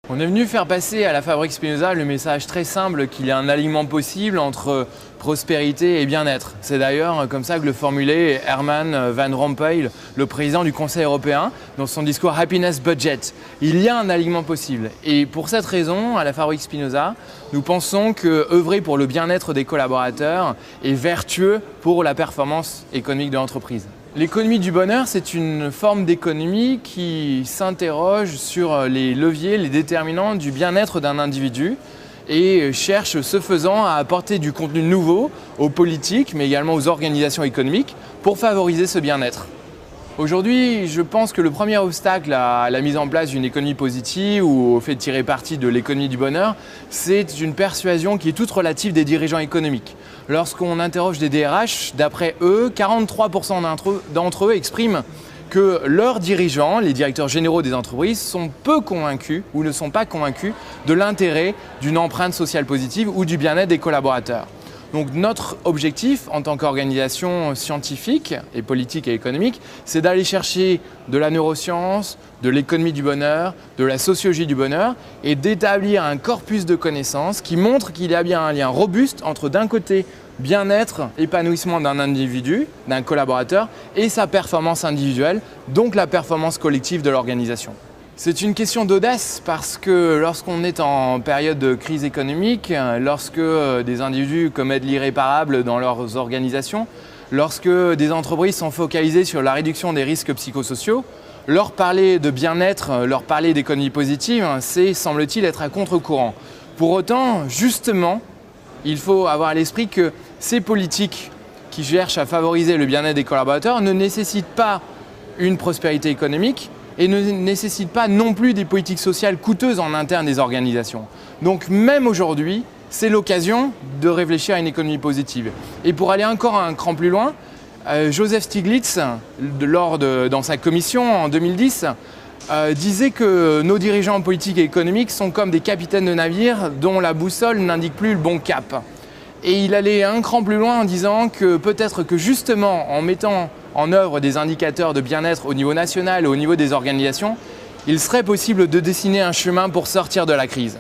On est venu faire passer à la Fabrique Spinoza le message très simple qu'il y a un alignement possible entre prospérité et bien-être. C'est d'ailleurs comme ça que le formulait Herman Van Rompuy, le président du Conseil européen, dans son discours Happiness Budget. Il y a un alignement possible. Et pour cette raison, à la Fabrique Spinoza, nous pensons que œuvrer pour le bien-être des collaborateurs est vertueux pour la performance économique de l'entreprise. L'économie du bonheur, c'est une forme d'économie qui s'interroge sur les leviers, les déterminants du bien-être d'un individu et cherche, ce faisant, à apporter du contenu nouveau aux politiques, mais également aux organisations économiques pour favoriser ce bien-être. Aujourd'hui, je pense que le premier obstacle à la mise en place d'une économie positive ou au fait de tirer parti de l'économie du bonheur, c'est une persuasion qui est toute relative des dirigeants économiques. Lorsqu'on interroge des DRH, d'après eux, 43% d'entre eux expriment que leurs dirigeants, les directeurs généraux des entreprises, sont peu convaincus ou ne sont pas convaincus de l'intérêt d'une empreinte sociale positive ou du bien-être des collaborateurs. Donc notre objectif en tant qu'organisation scientifique et politique et économique, c'est d'aller chercher de la neuroscience, de l'économie du bonheur, de la sociologie du bonheur et d'établir un corpus de connaissances qui montre qu'il y a bien un lien robuste entre d'un côté bien-être, épanouissement d'un individu, d'un collaborateur et sa performance individuelle, donc la performance collective de l'organisation. C'est une question d'audace parce que lorsqu'on est en période de crise économique, lorsque des individus commettent l'irréparable dans leurs organisations, lorsque des entreprises sont focalisées sur la réduction des risques psychosociaux, leur parler de bien-être, leur parler d'économie positive, c'est, semble-t-il, être à contre-courant. Pour autant, justement, il faut avoir à l'esprit que ces politiques qui cherchent à favoriser le bien-être des collaborateurs ne nécessitent pas une prospérité économique, et ne nécessite pas non plus des politiques sociales coûteuses en interne des organisations. Donc même aujourd'hui, c'est l'occasion de réfléchir à une économie positive. Et pour aller encore un cran plus loin, Joseph Stiglitz, dans sa commission en 2010, disait que nos dirigeants politiques et économiques sont comme des capitaines de navires dont la boussole n'indique plus le bon cap. Et il allait un cran plus loin en disant que peut-être que justement en mettant en œuvre des indicateurs de bien-être au niveau national et au niveau des organisations, il serait possible de dessiner un chemin pour sortir de la crise.